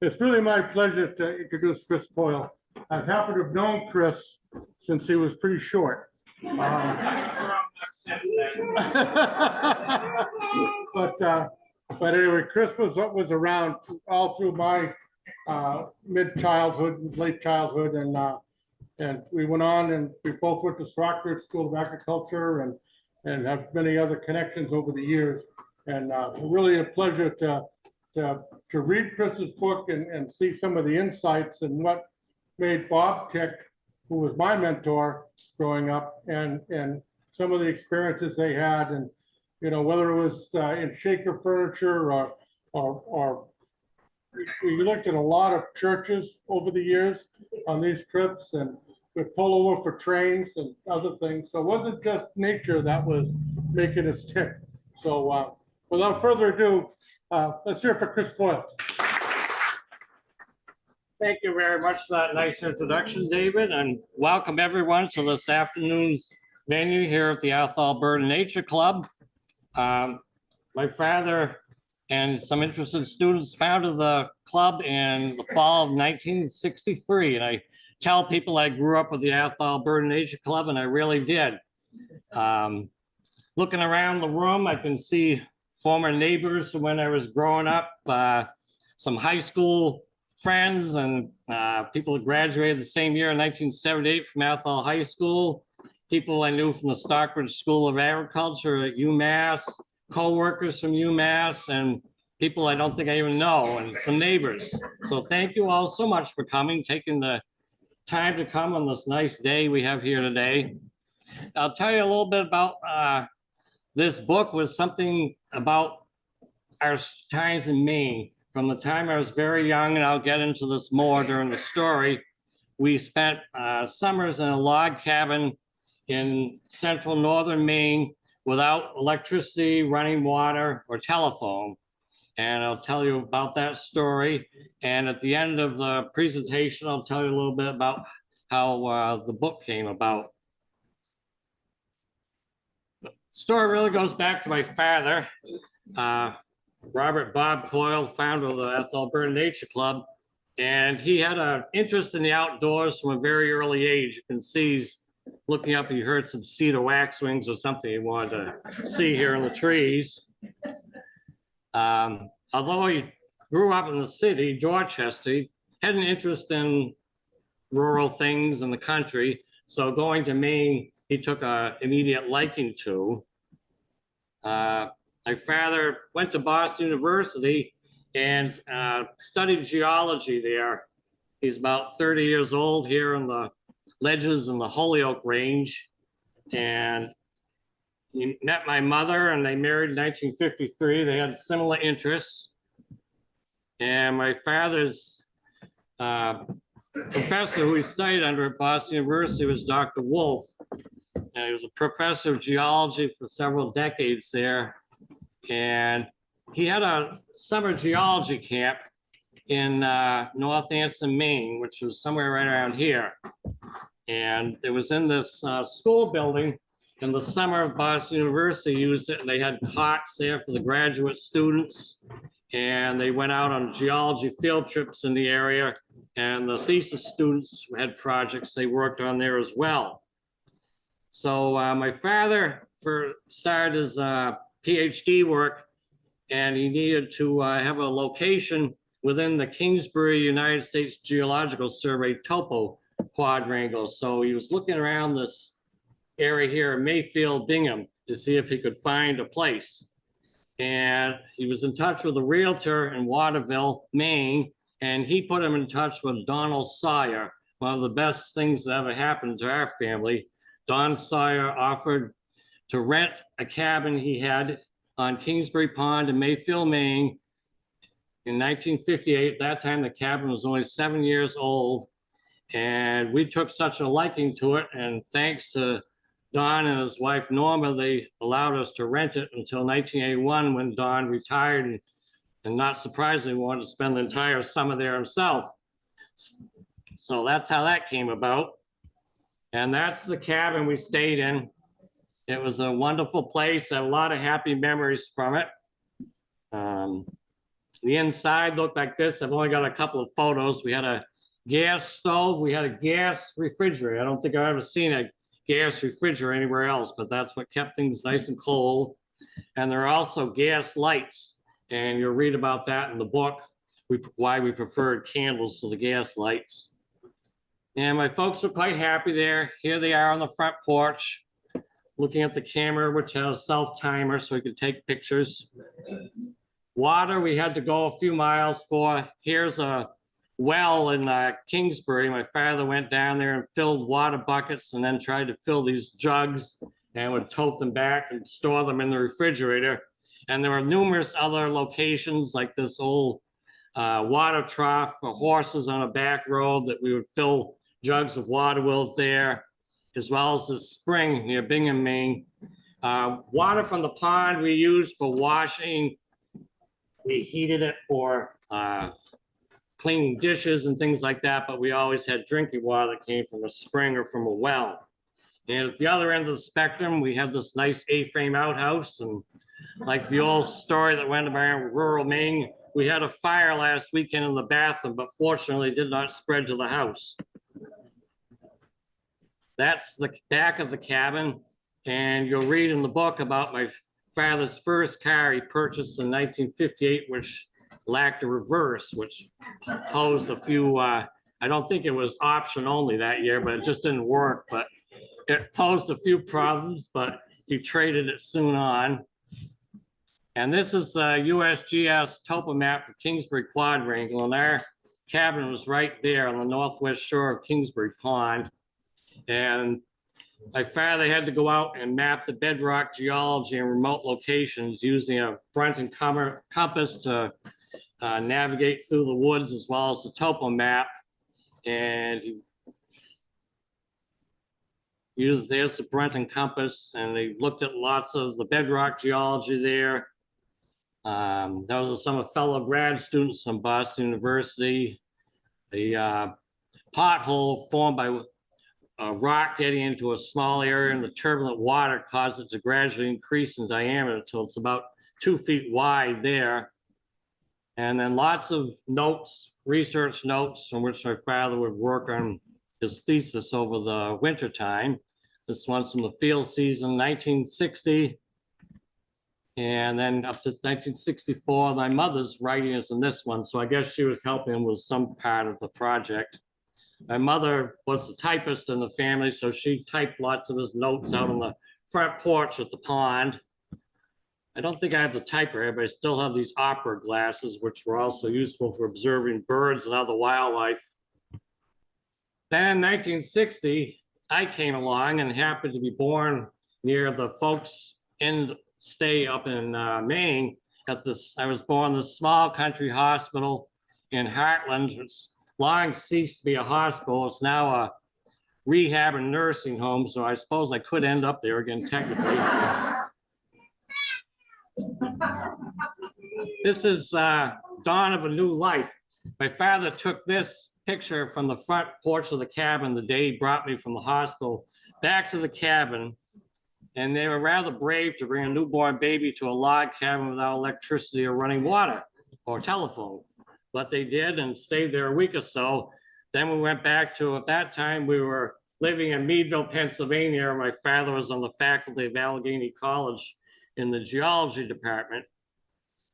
It's really my pleasure to introduce Chris Coyle. I've happened to have known Chris since he was pretty short. But anyway, Chris was around all through my mid-childhood, late childhood, and we went on, and we both went to Stockbridge School of Agriculture, and have many other connections over the years. And really a pleasure to read Chris's book and see some of the insights and what made Bob tick, who was my mentor growing up, and some of the experiences they had, and whether it was in Shaker furniture or we looked at a lot of churches over the years on these trips, and we'd pull over for trains and other things. So it wasn't just nature that was making us tick. So without further ado, let's hear it for Chris Coyle. Thank you very much for that nice introduction, David, and welcome everyone to this afternoon's venue here at the Athol Bird and Nature Club. My father and some interested students founded the club in the fall of 1963, and I tell people I grew up with the Athol Bird and Nature Club, and I really did. Looking around the room, I can see former neighbors from when I was growing up, some high school friends, and people that graduated the same year in 1978 from Athol High School, people I knew from the Stockbridge School of Agriculture at UMass, co-workers from UMass, and people I don't think I even know, and some neighbors. So thank you all so much for coming, taking the time to come on this nice day we have here today. I'll tell you a little bit about this book. Was something about our times in Maine. From the time I was very young, and I'll get into this more during the story, we spent summers in a log cabin in central northern Maine without electricity, running water, or telephone. And I'll tell you about that story. And at the end of the presentation, I'll tell you a little bit about how the book came about. The story really goes back to my father, Robert Bob Coyle, founder of the Athol Bird and Nature Club. And he had an interest in the outdoors from a very early age. You can see he's looking up, he heard some cedar waxwings or something he wanted to see here in the trees. Although he grew up in the city, Dorchester, he had an interest in rural things in the country. So going to Maine, he took an immediate liking to. My father went to Boston University and studied geology there. He's about 30 years old here in the ledges in the Holyoke Range. And he met my mother, and they married in 1953. They had similar interests. And my father's professor who he studied under at Boston University was Dr. Wolf. And he was a professor of geology for several decades there. And he had a summer geology camp in North Anson, Maine, which was somewhere right around here. And it was in this school building. In the summer, Boston University used it, and they had cots there for the graduate students. And they went out on geology field trips in the area. And the thesis students had projects they worked on there as well. So my father started his PhD work, and he needed to have a location within the Kingsbury United States Geological Survey topo quadrangle. So he was looking around this area here in Mayfield, Bingham, to see if he could find a place. And he was in touch with a realtor in Waterville, Maine, and he put him in touch with Donald Sawyer, one of the best things that ever happened to our family. Don Sawyer offered to rent a cabin he had on Kingsbury Pond in Mayfield, Maine in 1958. At that time, the cabin was only 7 years old. And we took such a liking to it. And thanks to Don and his wife, Norma, they allowed us to rent it until 1981 when Don retired. And not surprisingly, wanted to spend the entire summer there himself. So that's how that came about. And that's the cabin we stayed in. It was a wonderful place. I have a lot of happy memories from it. The inside looked like this. I've only got a couple of photos. We had a gas stove. We had a gas refrigerator. I don't think I've ever seen a gas refrigerator anywhere else, but that's what kept things nice and cold. And there are also gas lights, and you'll read about that in the book, why we preferred candles to the gas lights. And my folks were quite happy there. Here they are on the front porch, looking at the camera, which has a self-timer so we could take pictures. Water, we had to go a few miles for. Here's a well in Kingsbury. My father went down there and filled water buckets and then tried to fill these jugs and would tote them back and store them in the refrigerator. And there were numerous other locations like this old water trough for horses on a back road that we would fill jugs of water with there, as well as this spring near Bygone, Maine. Water from the pond we used for washing. We heated it for cleaning dishes and things like that, but we always had drinking water that came from a spring or from a well. And at the other end of the spectrum, we have this nice A-frame outhouse. And like the old story that went around rural Maine, we had a fire last weekend in the bathroom, but fortunately it did not spread to the house. That's the back of the cabin. And you'll read in the book about my father's first car he purchased in 1958, which lacked a reverse, which posed a few, I don't think it was option only that year, but it just didn't work. But it posed a few problems, but he traded it soon on. And this is a USGS topo map for Kingsbury Quadrangle, and our cabin was right there on the northwest shore of Kingsbury Pond. And my father had to go out and map the bedrock geology in remote locations using a Brunton compass to navigate through the woods, as well as the topo map. And he used, there's the Brunton compass, and they looked at lots of the bedrock geology there. Those are some of fellow grad students from Boston University. The pothole formed by a rock getting into a small area and the turbulent water caused it to gradually increase in diameter until it's about 2 feet wide there. And then lots of notes, research notes, from which my father would work on his thesis over the winter time. This one's from the field season, 1960. And then up to 1964, my mother's writing is in this one. So I guess she was helping with some part of the project. My mother was the typist in the family, so she typed lots of his notes out on the front porch at the pond. I don't think I have the typewriter, but I still have these opera glasses, which were also useful for observing birds and other wildlife. Then in 1960, I came along and happened to be born near the folks in stay up in Maine. I was born in the small country hospital in Heartland. It's long ceased to be a hospital. It's now a rehab and nursing home, so I suppose I could end up there again technically. This is dawn of a new life. My father took this picture from the front porch of the cabin the day he brought me from the hospital back to the cabin. And they were rather brave to bring a newborn baby to a log cabin without electricity or running water or telephone. But they did and stayed there a week or so. Then we went back to, at that time, we were living in Meadville, Pennsylvania. My father was on the faculty of Allegheny College in the geology department.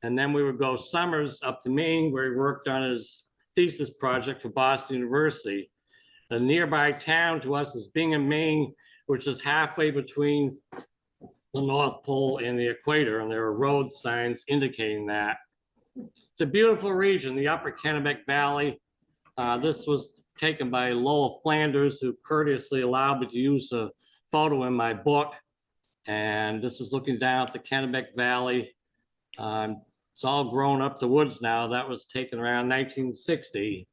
And then we would go summers up to Maine, where he worked on his thesis project for Boston University. A nearby town to us is Bygone, Maine, which is halfway between the North Pole and the equator, and there are road signs indicating that. It's a beautiful region, the Upper Kennebec Valley. This was taken by Lowell Flanders, who courteously allowed me to use a photo in my book. And this is looking down at the Kennebec Valley. It's all grown up the woods now. That was taken around 1960.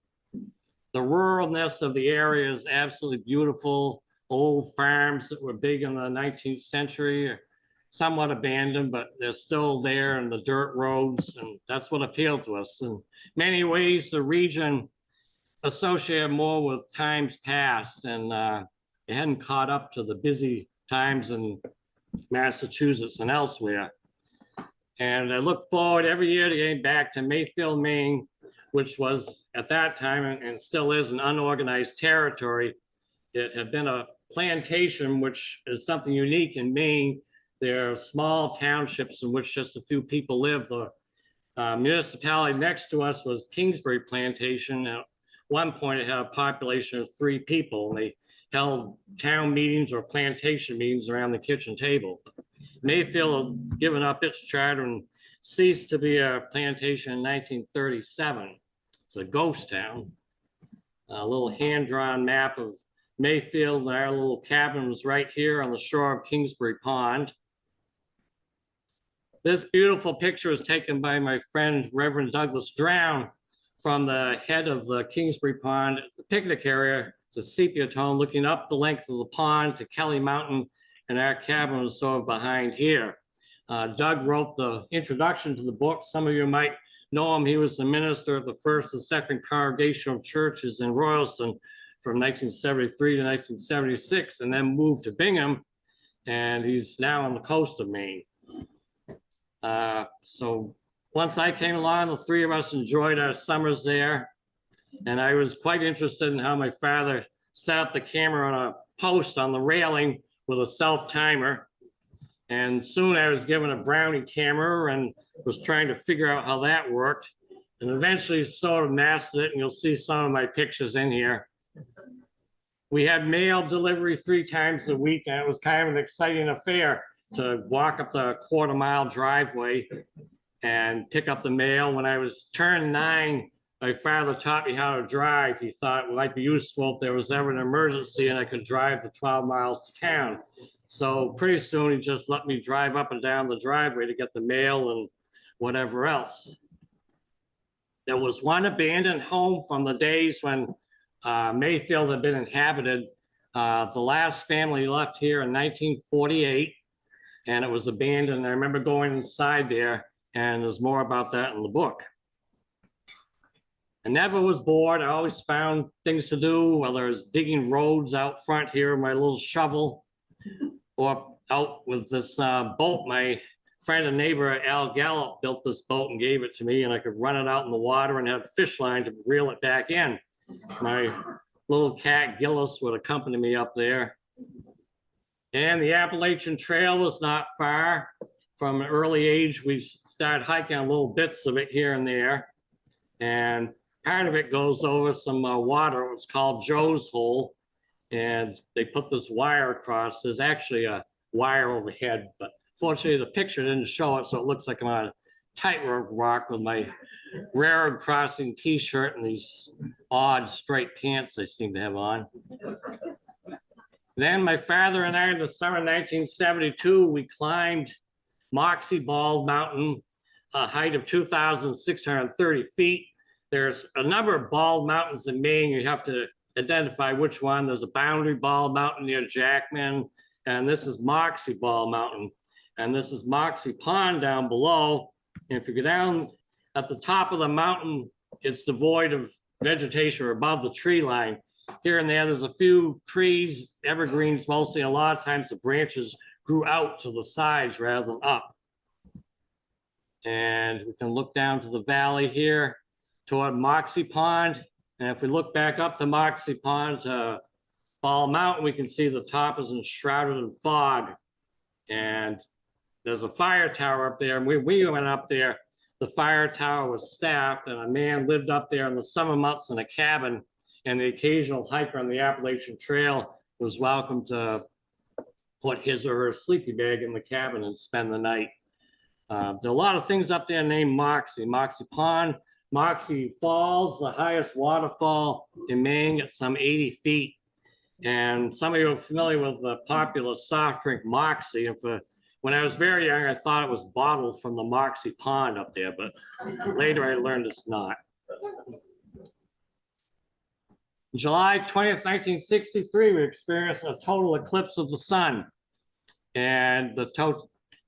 The ruralness of the area is absolutely beautiful. Old farms that were big in the 19th century are somewhat abandoned, but they're still there, and the dirt roads, and that's what appealed to us. In many ways, the region associated more with times past, and it hadn't caught up to the busy times in Massachusetts and elsewhere. And I look forward every year to getting back to Mayfield, Maine, which was at that time and still is an unorganized territory. It had been a plantation, which is something unique in Maine. There are small townships in which just a few people live. The municipality next to us was Kingsbury Plantation. At one point, it had a population of 3 people, and they held town meetings or plantation meetings around the kitchen table. Mayfield had given up its charter and ceased to be a plantation in 1937. It's a ghost town. A little hand-drawn map of Mayfield, and our little cabin was right here on the shore of Kingsbury Pond. This beautiful picture was taken by my friend, Reverend Douglas Drown, from the head of the Kingsbury Pond, the picnic area. It's a sepia tone looking up the length of the pond to Kelly Mountain, and our cabin was sort of behind here. Doug wrote the introduction to the book. Some of you might know him. He was the minister of the First and Second Congregational Churches in Royalston from 1973 to 1976, and then moved to Bingham, and he's now on the coast of Maine. So once I came along, the 3 of us enjoyed our summers there, and I was quite interested in how my father set up the camera on a post on the railing with a self-timer. And soon I was given a Brownie camera and was trying to figure out how that worked, and eventually sort of mastered it, and you'll see some of my pictures in here. We had mail delivery 3 times a week, and it was kind of an exciting affair to walk up the quarter-mile driveway and pick up the mail. When I was turned 9, my father taught me how to drive. He thought it might be useful if there was ever an emergency and I could drive the 12 miles to town. So pretty soon he just let me drive up and down the driveway to get the mail and whatever else. There was one abandoned home from the days when Mayfield had been inhabited. The last family left here in 1948, and it was abandoned. I remember going inside there, and there's more about that in the book. I never was bored. I always found things to do, whether it's digging roads out front here, my little shovel, or out with this boat. My friend and neighbor, Al Gallup, built this boat and gave it to me, and I could run it out in the water and have a fish line to reel it back in. My little cat, Gillis, would accompany me up there. And the Appalachian Trail was not far. From an early age, we started hiking on little bits of it here and there. And part of it goes over some water. It's called Joe's Hole. And they put this wire across. There's actually a wire overhead, but fortunately the picture didn't show it, so it looks like I'm on a tightrope rock with my railroad crossing t-shirt and these odd straight pants I seem to have on. Then my father and I, in the summer of 1972, we climbed Moxie Bald Mountain, a height of 2,630 feet. There's a number of bald mountains in Maine. You have to identify which one. There's a Boundary Bald Mountain near Jackman, and this is Moxie Bald Mountain, and this is Moxie Pond down below. And if you go down at the top of the mountain, it's devoid of vegetation or above the tree line. Here and there's a few trees, evergreens mostly. A lot of times the branches grew out to the sides rather than up. And we can look down to the valley here toward Moxie Pond. And if we look back up to Moxie Pond to Bald Mountain, we can see the top is enshrouded in fog. And there's a fire tower up there. And we went up there. The fire tower was staffed, and a man lived up there in the summer months in a cabin. And the occasional hiker on the Appalachian Trail was welcome to put his or her sleeping bag in the cabin and spend the night. There are a lot of things up there named Moxie. Moxie Pond, Moxie Falls, the highest waterfall in Maine at some 80 feet. And some of you are familiar with the popular soft drink Moxie. And when I was very young, I thought it was bottled from the Moxie Pond up there, but later I learned it's not. July 20th, 1963, we experienced a total eclipse of the sun. And the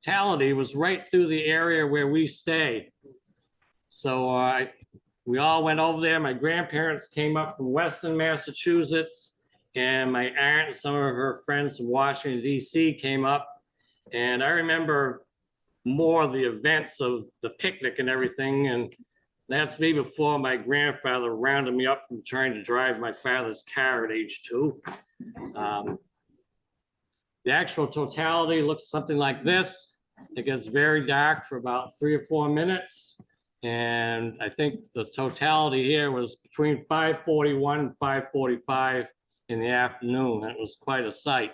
totality was right through the area where we stay. So we all went over there. My grandparents came up from Weston, Massachusetts, and my aunt and some of her friends from Washington, D.C. came up. And I remember more of the events of the picnic and everything. And that's me before my grandfather rounded me up from trying to drive my father's car at age 2. The actual totality looks something like this. It gets very dark for about 3 or 4 minutes. And I think the totality here was between 5:41 and 5:45 in the afternoon. It was quite a sight.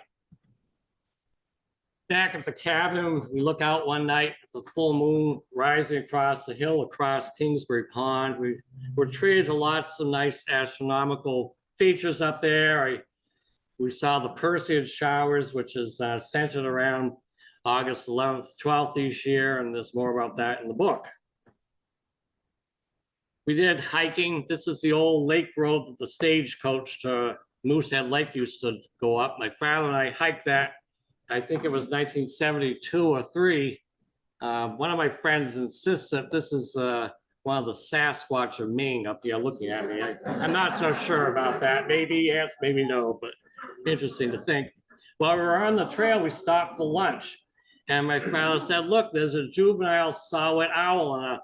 Back at the cabin, we look out one night at the full moon rising across the hill across Kingsbury Pond. We were treated to lots of nice astronomical features up there. We saw the Perseid showers, which is centered around August 11th, 12th each year, and there's more about that in the book. We did hiking. This is the old lake road that the stagecoach to Moosehead Lake used to go up. My father and I hiked that. I think it was 1972 or 3. One of my friends insists that this is one of the Sasquatch of Maine up here looking at me. I'm not so sure about that. Maybe yes, maybe no, but interesting to think. While we were on the trail, we stopped for lunch. And my father said, look, there's a juvenile saw-whet owl in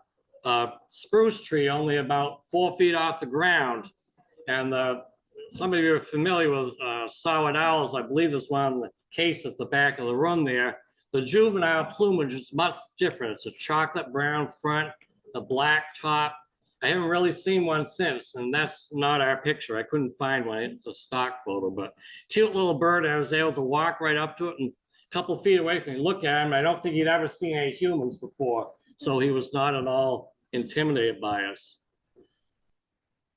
a spruce tree only about 4 feet off the ground. And some of you are familiar with saw-whet owls. I believe there's one in the case at the back of the room there. The juvenile plumage is much different. It's a chocolate brown front, a black top. I haven't really seen one since, and that's not our picture. I couldn't find one. It's a stock photo, but cute little bird. I was able to walk right up to it and a couple feet away from me, look at him. I don't think he'd ever seen any humans before, so he was not at all intimidated by us.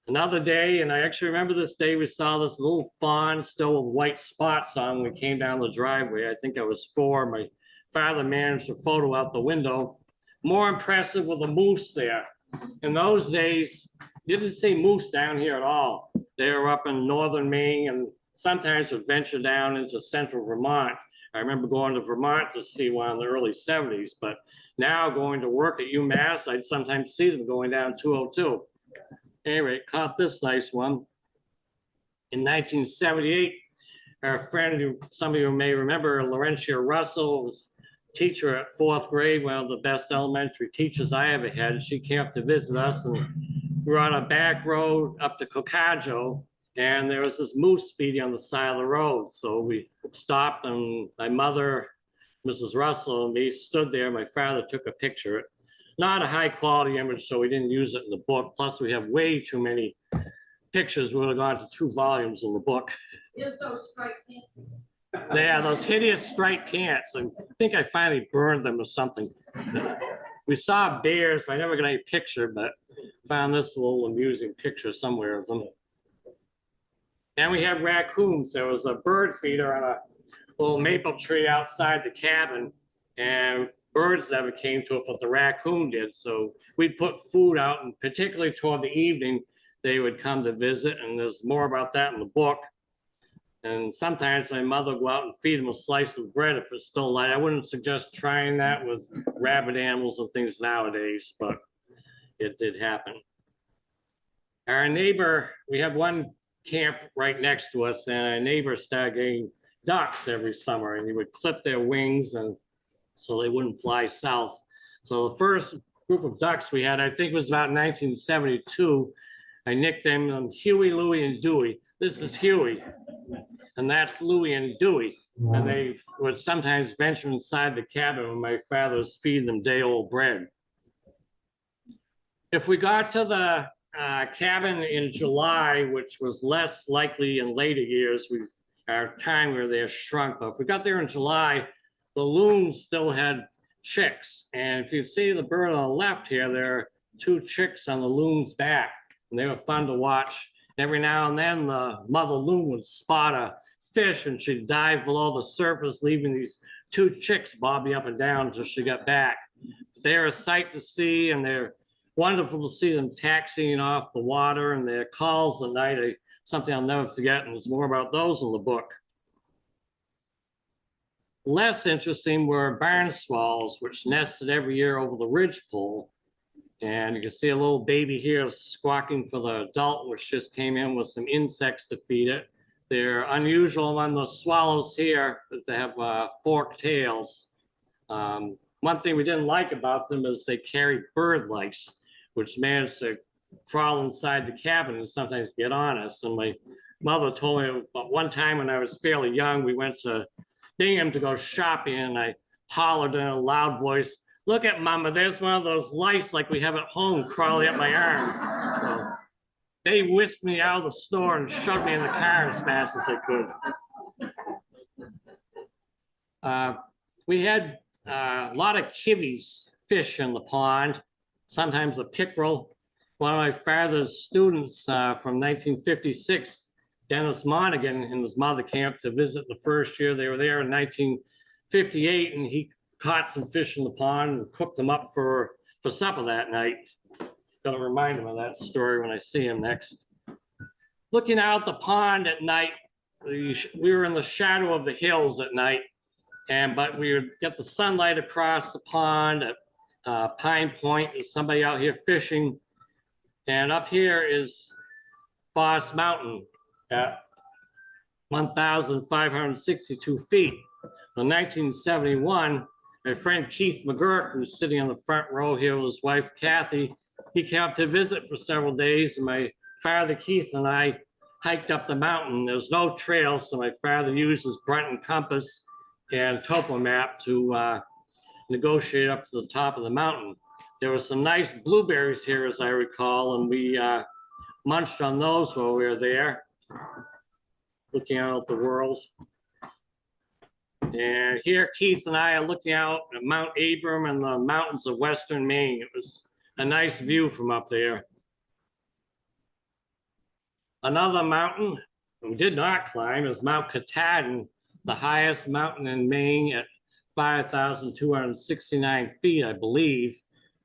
Another day, and I actually remember this day, we saw this little fawn still with white spots on when we came down the driveway. I think I was 4. My father managed a photo out the window. More impressive with a moose there. In those days, you didn't see moose down here at all. They were up in northern Maine and sometimes would venture down into central Vermont. I remember going to Vermont to see one in the early 70s, but now going to work at UMass, I'd sometimes see them going down 202. Anyway, caught this nice one. In 1978, our friend, who some of you may remember, Laurentia Russell, was teacher at 4th grade, one of the best elementary teachers I ever had. She came up to visit us, and we were on a back road up to Cocajo, and there was this moose feeding on the side of the road. So we stopped, and my mother, Mrs. Russell, and me stood there. My father took a picture. Not a high quality image, so we didn't use it in the book. Plus, we have way too many pictures. We would have gone to 2 volumes in the book. There's those striped pants. Yeah, those hideous striped pants. I think I finally burned them or something. We saw bears, but I never got any picture, but found this little amusing picture somewhere of them. And we have raccoons. There was a bird feeder on a little maple tree outside the cabin, and birds never came to it, but the raccoon did. So we'd put food out, and particularly toward the evening, they would come to visit, and there's more about that in the book. And sometimes my mother would go out and feed them a slice of bread if it's still light. I wouldn't suggest trying that with rabid animals and things nowadays, but it did happen. Our neighbor, we have one camp right next to us, and our neighbor started getting ducks every summer, and he would clip their wings and so they wouldn't fly south. So the first group of ducks we had, I think it was about 1972. I nicknamed them Huey, Louie, and Dewey. This is Huey, and that's Louie and Dewey. And they would sometimes venture inside the cabin when my father was feeding them day-old bread. If we got to the cabin in July, which was less likely in later years, our time we were there shrunk, but if we got there in July, the loons still had chicks. And if you see the bird on the left here, there are 2 chicks on the loon's back, and they were fun to watch. Every now and then, the mother loon would spot a fish, and she'd dive below the surface, leaving these 2 chicks bobbing up and down until she got back. They're a sight to see, and they're wonderful to see them taxiing off the water, and their calls at night, something I'll never forget, and there's more about those in the book. Less interesting were barn swallows, which nested every year over the ridgepole. And you can see a little baby here squawking for the adult, which just came in with some insects to feed it. They're unusual on the swallows here, that they have forked tails. one thing we didn't like about them is they carry bird lice, which managed to crawl inside the cabin and sometimes get on us. And my mother told me about one time when I was fairly young, we went to Bingham to go shopping, and I hollered in a loud voice, "Look at Mama, there's one of those lice like we have at home crawling up my arm." So they whisked me out of the store and shoved me in the car as fast as they could. We had a lot of kiwis fish in the pond, sometimes a pickerel. One of my father's students from 1956, Dennis Monaghan, and his mother came up to visit the first year they were there in 1958, and he caught some fish in the pond and cooked them up for supper that night. Gonna remind him of that story when I see him next. Looking out the pond at night, we were in the shadow of the hills at night, but we would get the sunlight across the pond at Pine Point. There's somebody out here fishing. And up here is Boss Mountain at 1,562 feet. In 1971, my friend Keith McGurk, who's sitting on the front row here with his wife, Kathy, he came up to visit for several days, and my father, Keith, and I hiked up the mountain. There was no trail, so my father used his Brunton compass and topo map to negotiate up to the top of the mountain. There were some nice blueberries here, as I recall, and we munched on those while we were there, looking out at the world. And here, Keith and I are looking out at Mount Abram and the mountains of western Maine. It was a nice view from up there. Another mountain we did not climb is Mount Katahdin, the highest mountain in Maine at 5,269 feet, I believe.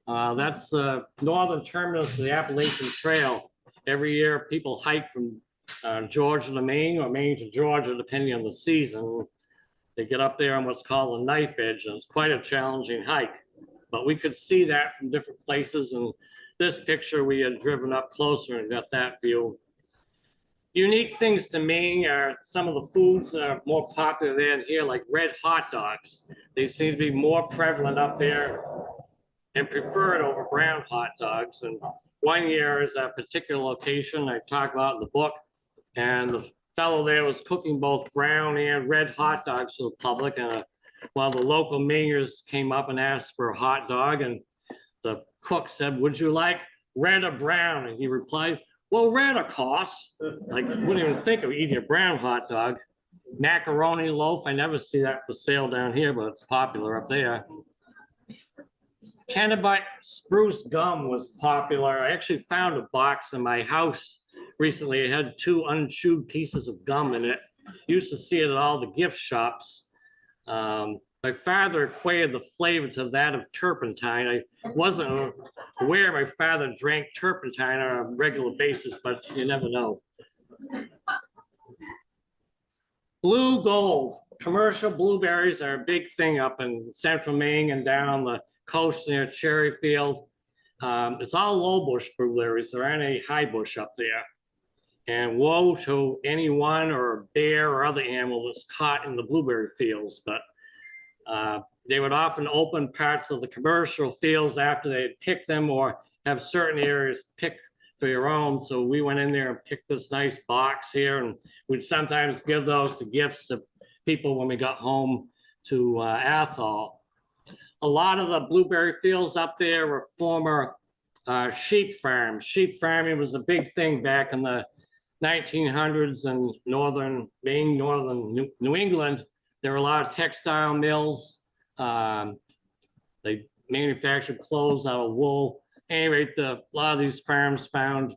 That's the northern terminus of the Appalachian Trail. Every year, people hike from Georgia to Maine or Maine to Georgia, depending on the season. They get up there on what's called a knife edge, and it's quite a challenging hike. But we could see that from different places. And this picture, we had driven up closer and got that view. Unique things to Maine are some of the foods that are more popular there and here, like red hot dogs. They seem to be more prevalent up there and preferred over brown hot dogs. And one year is a particular location I talk about in the book, and the fellow there was cooking both brown and red hot dogs for the public. And while the local Mainers came up and asked for a hot dog, and the cook said, "Would you like red or brown?" And he replied, "Well, red, of course." Like, I wouldn't even think of eating a brown hot dog. Macaroni loaf, I never see that for sale down here, but it's popular up there. Kennebec spruce gum was popular. I actually found a box in my house recently. It had 2 unchewed pieces of gum in it. Used to see it at all the gift shops. My father equated the flavor to that of turpentine. I wasn't aware my father drank turpentine on a regular basis, but you never know. Blue gold. Commercial blueberries are a big thing up in central Maine and down on the coast near Cherryfield. It's all low bush blueberries. There aren't any high bush up there. And woe to anyone or a bear or other animal that's caught in the blueberry fields. But they would often open parts of the commercial fields after they'd pick them, or have certain areas picked for your own. So we went in there and picked this nice box here, and we'd sometimes give those to gifts to people when we got home to Athol. A lot of the blueberry fields up there were former sheep farms. Sheep farming was a big thing back in the 1900s in northern Maine, northern New England. There were a lot of textile mills. They manufactured clothes out of wool. Anyway, a lot of these farms found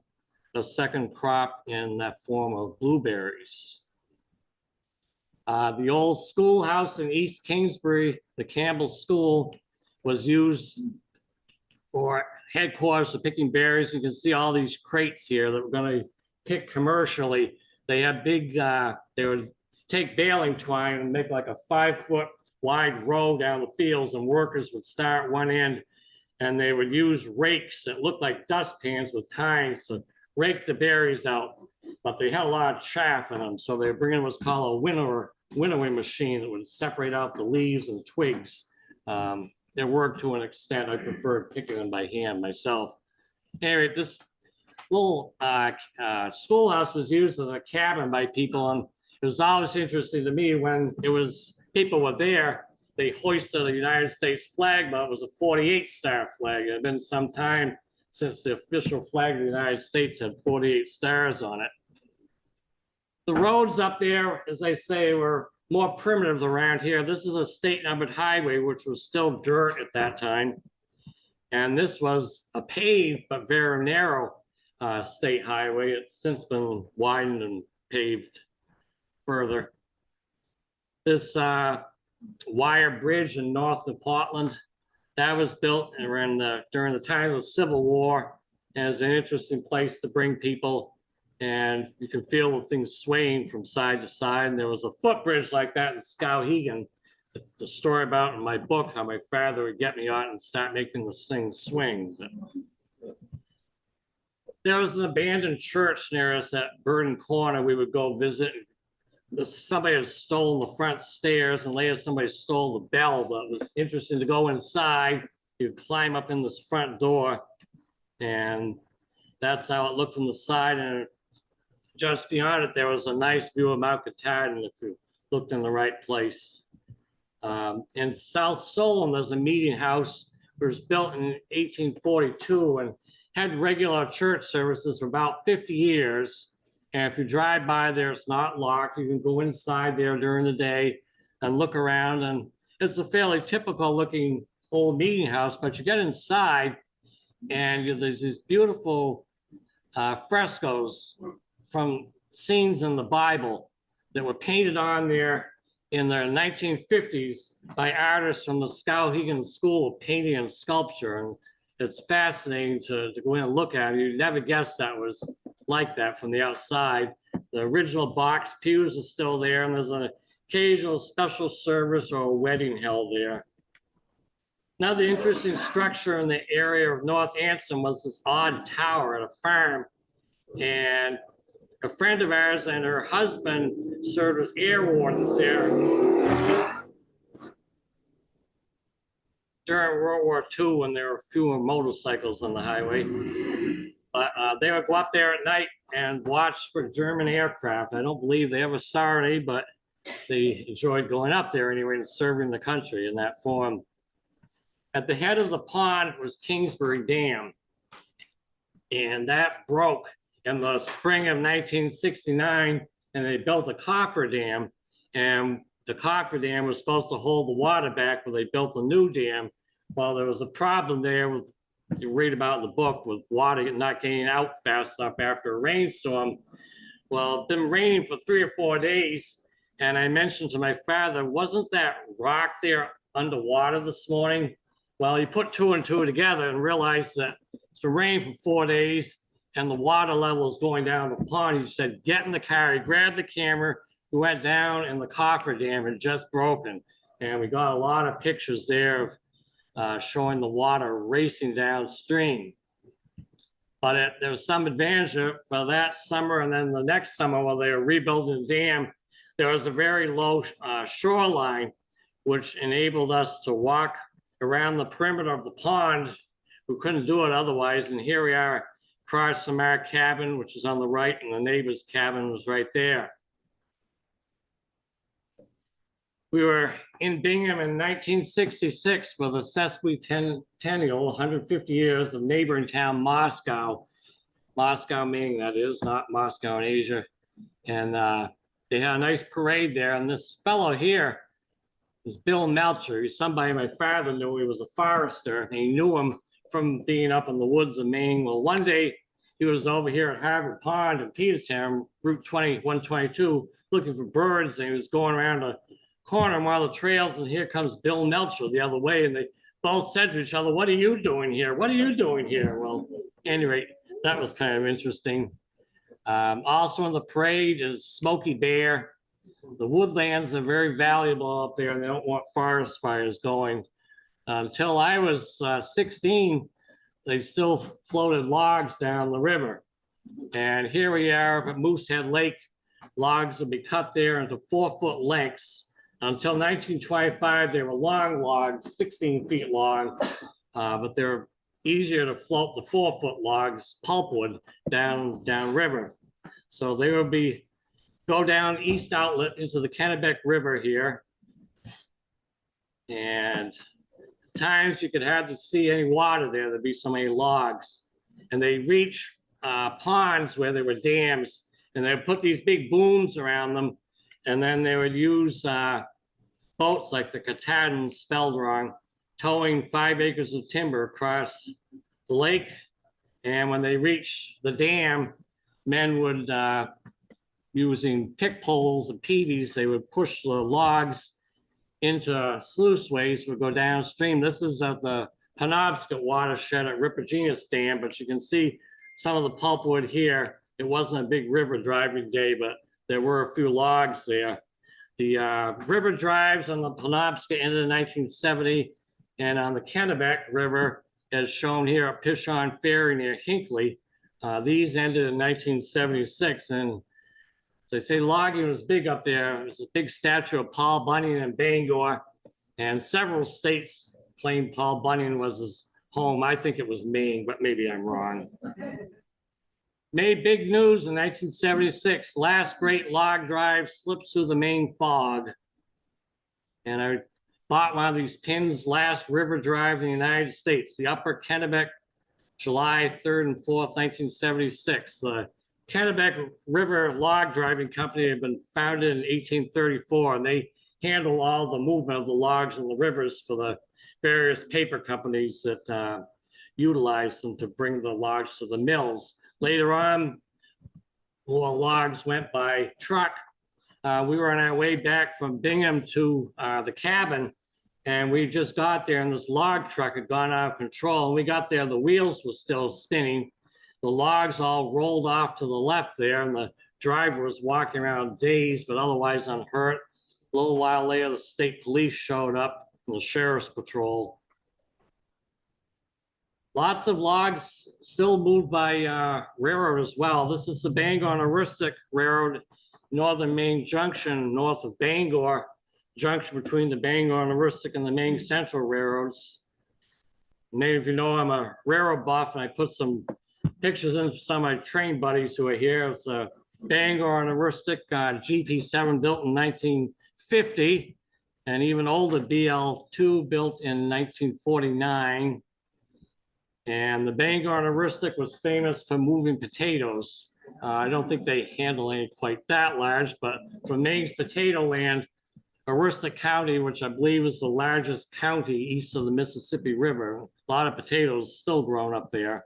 a second crop in that form of blueberries. The old schoolhouse in East Kingsbury, the Campbell School, was used for headquarters for picking berries. You can see all these crates here that we're going to pick commercially. They had big, they would take baling twine and make like a 5-foot wide row down the fields, and workers would start at one end, and they would use rakes that looked like dustpans with tines to rake the berries out. But they had a lot of chaff in them, so they were bringing what's called a winnowing machine that would separate out the leaves and twigs. It worked to an extent. I preferred picking them by hand myself. Anyway, this little schoolhouse was used as a cabin by people, and it was always interesting to me when people were there. They hoisted a United States flag, but it was a 48 star flag. It had been some time since the official flag of the United States had 48 stars on it. The roads up there, as I say, were more primitive around here. This is a state numbered highway, which was still dirt at that time. And this was a paved but very narrow state highway. It's since been widened and paved further. This wire bridge in north of Portland, that was built during the time of the Civil War, and is an interesting place to bring people, and you can feel the things swaying from side to side. And there was a footbridge like that in Skowhegan. It's the story about in my book how my father would get me out and start making this thing swing. But there was an abandoned church near us at Burden Corner. We would go visit. Somebody had stolen the front stairs, and later somebody stole the bell. But it was interesting to go inside. You'd climb up in this front door, and that's how it looked from the side. And just beyond it, there was a nice view of Mount Katahdin if you looked in the right place. In South Solon, there's a meeting house. It was built in 1842 and had regular church services for about 50 years. And if you drive by there, it's not locked. You can go inside there during the day and look around. And it's a fairly typical looking old meeting house, but you get inside and there's these beautiful frescoes from scenes in the Bible that were painted on there in the 1950s by artists from the Skowhegan School of Painting and Sculpture. And it's fascinating to go in and look at it. You'd never guess that was like that from the outside. The original box pews are still there, and there's an occasional special service or a wedding held there. Another interesting structure in the area of North Anson was this odd tower at a farm. And a friend of ours and her husband served as air wardens there during World War II when there were fewer motorcycles on the highway. But they would go up there at night and watch for German aircraft. I don't believe they ever saw any, but they enjoyed going up there anyway and serving the country in that form. At the head of the pond was Kingsbury Dam, and that broke in the spring of 1969, and they built a cofferdam, and the cofferdam was supposed to hold the water back, but they built a new dam. Well, there was a problem there with, you read about in the book, with water not getting out fast enough after a rainstorm. Well, it's been raining for 3 or 4 days, and I mentioned to my father, wasn't that rock there underwater this morning? Well, he put 2 and 2 together and realized that it's been raining for 4 days and the water level is going down the pond. He said, get in the car. He grabbed the camera, we went down, and the cofferdam had just broken. And we got a lot of pictures there of showing the water racing downstream. But there was some advantage for that summer, and then the next summer while they were rebuilding the dam, there was a very low shoreline, which enabled us to walk around the perimeter of the pond. We couldn't do it otherwise, and here we are across from our cabin, which is on the right, and the neighbor's cabin was right there. We were in Bingham in 1966 for the sesquicentennial, 150 years of neighboring town Moscow, Maine, that is, not Moscow in Asia. And they had a nice parade there. And this fellow here is Bill Melcher. He's somebody my father knew. He was a forester, and he knew him from being up in the woods of Maine. Well, one day he was over here at Harvard Pond in Peterstown, Route 122, looking for birds, and he was going around a corner of one of the trails, and here comes Bill Melcher the other way, and they both said to each other, what are you doing here? What are you doing here? Well, at any rate, that was kind of interesting. Also in the parade is Smoky Bear. The woodlands are very valuable up there, and they don't want forest fires going. Until I was 16, they still floated logs down the river. And here we are at Moosehead Lake. Logs will be cut there into 4-foot lengths. Until 1925, they were long logs, 16 feet long, but they're easier to float the 4-foot logs, pulpwood, down river. So they would go down East Outlet into the Kennebec River here. And at times you could hardly see any water there. There'd be so many logs. And they reach ponds where there were dams, and they would put these big booms around them. And then they would use boats like the Katahdin, spelled wrong, towing 5 acres of timber across the lake. And when they reached the dam, men would, using pick poles and peavies, they would push the logs into sluiceways, would go downstream. This is at the Penobscot watershed at Rippergenus Dam, but you can see some of the pulpwood here. It wasn't a big river driving day, but there were a few logs there. The river drives on the Penobscot ended in 1970, and on the Kennebec River, as shown here at Pishon Ferry near Hinckley, these ended in 1976. And as I say, logging was big up there. There's a big statue of Paul Bunyan in Bangor, and several states claimed Paul Bunyan was his home. I think it was Maine, but maybe I'm wrong. Made big news in 1976. Last great log drive slips through the Maine fog. And I bought one of these pins, last river drive in the United States, the Upper Kennebec, July 3rd and 4th, 1976. The Kennebec River Log Driving Company had been founded in 1834, and they handle all the movement of the logs in the rivers for the various paper companies that utilize them to bring the logs to the mills. Later on, more logs went by truck. We were on our way back from Bingham to the cabin, and we just got there, and this log truck had gone out of control. And we got there, the wheels were still spinning. The logs all rolled off to the left there, and the driver was walking around dazed, but otherwise unhurt. A little while later, the state police showed up, and the sheriff's patrol. Lots of logs still moved by railroad as well. This is the Bangor and Rustic Railroad, Northern Maine Junction, north of Bangor, junction between the Bangor and Rustic and the Maine Central Railroads. Many of you know I'm a railroad buff, and I put some pictures in for some of my train buddies who are here. It's a Bangor and Rustic GP7 built in 1950, and even older BL2 built in 1949. And the Bangor and Rustic was famous for moving potatoes. I don't think they handle any quite that large, but for Maine's potato land, Aroostook County, which I believe is the largest county east of the Mississippi River, a lot of potatoes still grown up there.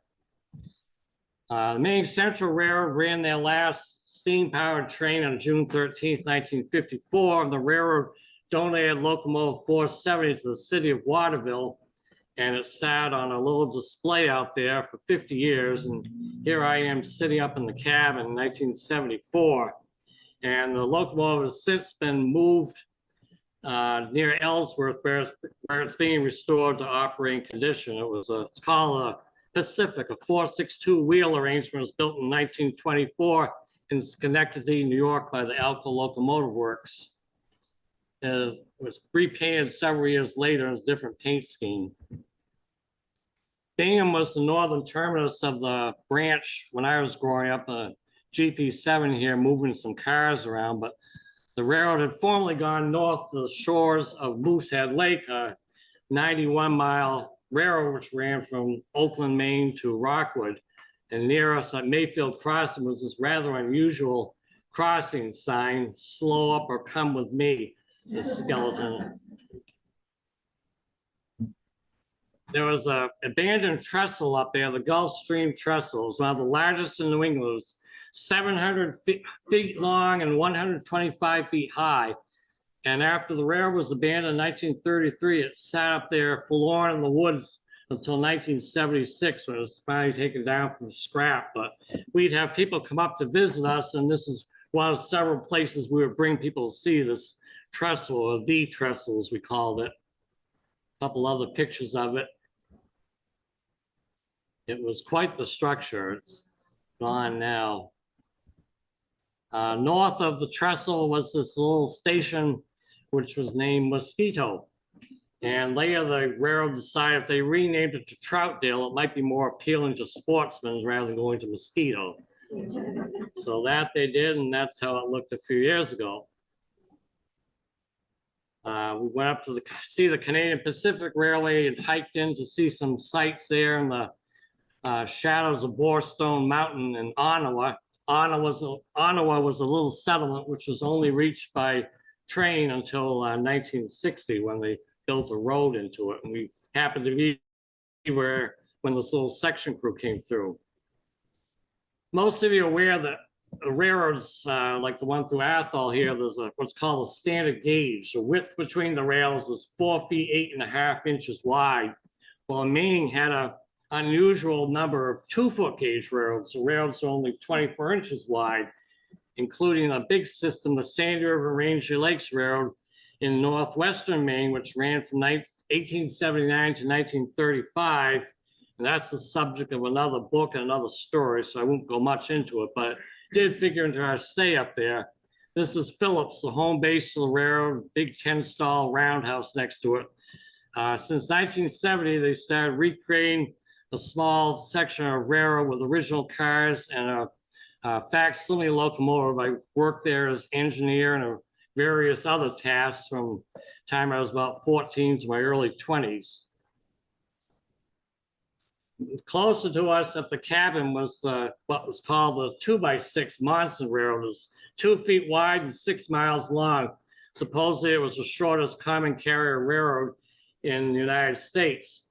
The Maine Central Railroad ran their last steam-powered train on June 13th, 1954. The railroad donated locomotive 470 to the city of Waterville, and it sat on a little display out there for 50 years. And here I am sitting up in the cab in 1974. And the locomotive has since been moved near Ellsworth, where it's being restored to operating condition. It's called a Pacific, a 462 wheel arrangement. It was built in 1924 in Schenectady, New York by the Alco Locomotive Works. It was repainted several years later in a different paint scheme. Bingham was the northern terminus of the branch when I was growing up, GP7 here, moving some cars around, but the railroad had formerly gone north to the shores of Moosehead Lake, a 91-mile railroad which ran from Oakland, Maine to Rockwood. And near us at Mayfield Crossing was this rather unusual crossing sign, slow up or come with me, the skeleton. There was an abandoned trestle up there, the Gulf Stream Trestle. It was one of the largest in New England. It was 700 feet long and 125 feet high. And after the railroad was abandoned in 1933, it sat up there forlorn in the woods until 1976 when it was finally taken down from scrap. But we'd have people come up to visit us, and this is one of several places we would bring people to see this trestle, or the trestle as we called it. A couple other pictures of it. It was quite the structure. It's gone now. North of the trestle was this little station which was named Mosquito. And later the railroad decided if they renamed it to Troutdale, it might be more appealing to sportsmen rather than going to Mosquito. So that they did, and that's how it looked a few years ago. We went up to see the Canadian Pacific Railway and hiked in to see some sights there in the shadows of Borestone Mountain in Ottawa. Ottawa was a little settlement which was only reached by train until 1960 when they built a road into it. And we happened to be where when this little section crew came through. Most of you are aware that railroads like the one through Athol here, there's what's called a standard gauge. The width between the rails is 4 feet 8.5 inches wide. Well, Maine had a unusual number of 2-foot gauge railroads. The railroads are only 24 inches wide, including a big system, the Sandy River Ranger Lakes Railroad in northwestern Maine, which ran from 1879 to 1935. And that's the subject of another book and another story, so I won't go much into it, but it did figure into our stay up there. This is Phillips, the home base of the railroad, big 10-stall roundhouse next to it. Since 1970, they started recreating a small section of railroad with original cars and a facsimile locomotive. I worked there as engineer and various other tasks from the time I was about 14 to my early 20s. Closer to us at the cabin was what was called the 2x6 Monson Railroad. It was 2 feet wide and 6 miles long. Supposedly it was the shortest common carrier railroad in the United States.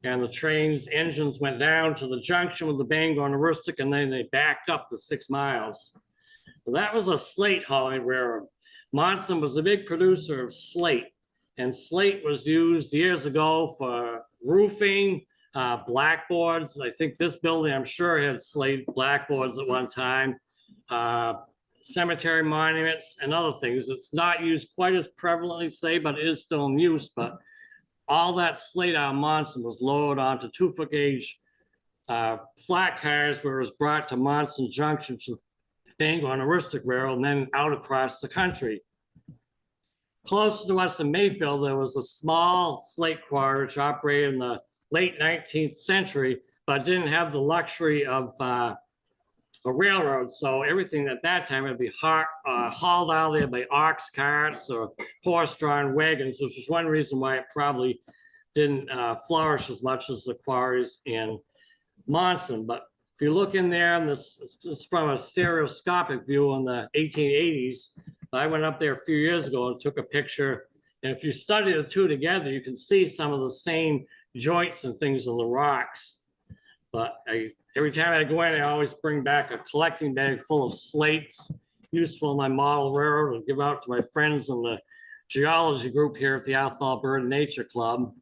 And the train's engines went down to the junction with the bygone and rustic, and then they backed up the 6 miles. Well, that was a slate hauling railroad. Monson was a big producer of slate, and slate was used years ago for roofing, blackboards. I think this building, I'm sure, had slate blackboards at one time, cemetery monuments and other things. It's not used quite as prevalently today, but it is still in use. But all that slate out of Monson was lowered onto 2-foot gauge flat cars where it was brought to Monson Junction to bygone and rustic railroad and then out across the country. Close to us in Mayfield, there was a small slate quarry which operated in the late 19th century, but didn't have the luxury of a railroad. So everything at that time would be hauled out there by ox carts or horse-drawn wagons, which is one reason why it probably didn't flourish as much as the quarries in Monson. But if you look in there, and this is from a stereoscopic view in the 1880s, I went up there a few years ago and took a picture. And if you study the two together, you can see some of the same joints and things in the rocks. But every time I go in, I always bring back a collecting bag full of slates, useful in my model railroad, and give out to my friends in the geology group here at the Athol Bird and Nature Club.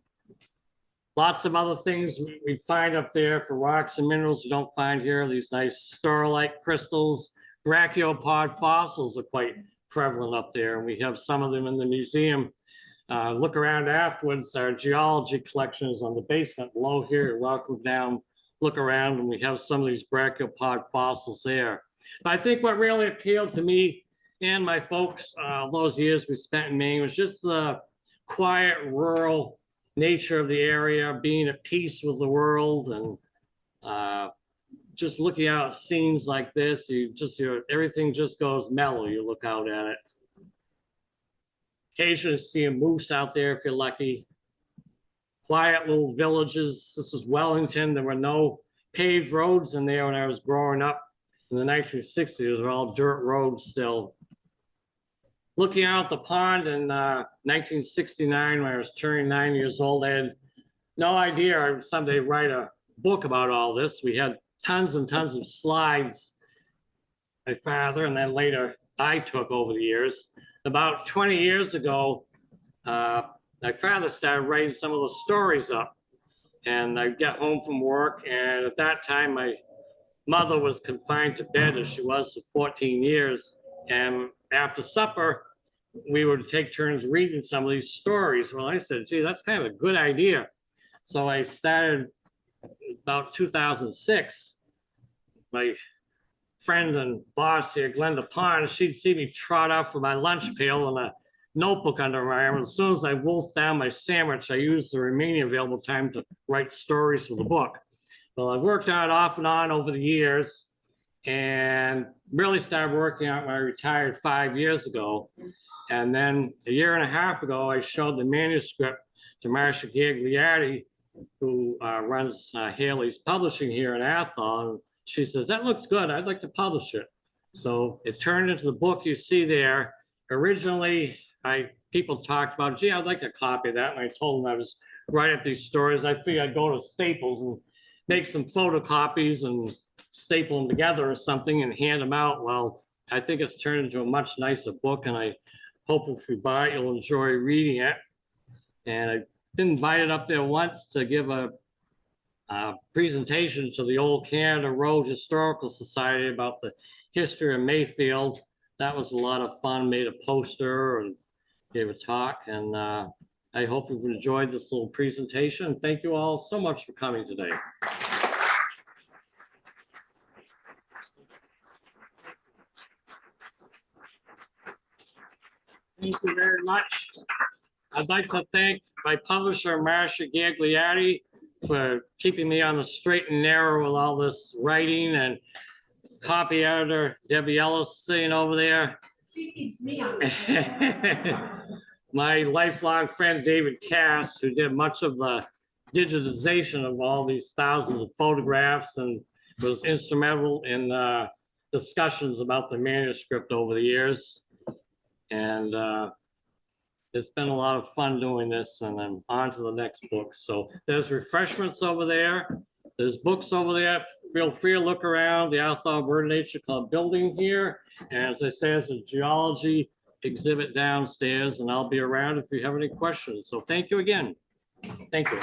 Lots of other things we find up there for rocks and minerals we don't find here. These nice star-like crystals, brachiopod fossils are quite prevalent up there, and we have some of them in the museum. Look around afterwards. Our geology collection is on the basement below here. You're welcome down, look around, and we have some of these brachiopod fossils there. But I think what really appealed to me and my folks those years we spent in Maine was just the quiet, rural nature of the area, being at peace with the world, and just looking out at scenes like this, everything just goes mellow. You look out at it. Occasionally see a moose out there if you're lucky. Quiet little villages. This is Wellington. There were no paved roads in there when I was growing up in the 1960s. They were all dirt roads still. Looking out the pond in 1969 when I was turning 9 years old, I had no idea I would someday write a book about all this. We had tons and tons of slides my father and then later I took over the years. About 20 years ago, my father started writing some of the stories up, and I got home from work, and at that time my mother was confined to bed as she was for 14 years, and after supper we would take turns reading some of these stories. Well, I said, gee, that's kind of a good idea. So I started about 2006. My friend and boss here, Glenda Pond, she'd see me trot off with my lunch pail and a notebook under my arm. As soon as I wolfed down my sandwich, I used the remaining available time to write stories for the book. Well, I worked on it off and on over the years and really started working on it when I retired 5 years ago. And then a year and a half ago, I showed the manuscript to Marcia Gagliardi, who runs Haley's Publishing here in Athol. And she says, that looks good. I'd like to publish it. So it turned into the book you see there. Originally, people talked about, gee, I'd like a copy of that. And I told them I was writing up these stories. I figured I'd go to Staples and make some photocopies and staple them together or something and hand them out. Well, I think it's turned into a much nicer book, and I hope if you buy it, you'll enjoy reading it. And I've been invited up there once to give a presentation to the Old Canada Road Historical Society about the history of Mayfield. That was a lot of fun. Made a poster and gave a talk, and I hope you've enjoyed this little presentation. Thank you all so much for coming today. Thank you very much. I'd like to thank my publisher, Marcia Gagliardi, for keeping me on the straight and narrow with all this writing, and copy editor, Debbie Ellis, sitting over there. She keeps me on. My lifelong friend, David Cass, who did much of the digitization of all these thousands of photographs and was instrumental in discussions about the manuscript over the years. And it's been a lot of fun doing this, and I'm on to the next book. So there's refreshments over there. There's books over there. Feel free to look around the Athol Bird Nature Club building here. And as I say, there's a geology exhibit downstairs, and I'll be around if you have any questions. So thank you again. Thank you.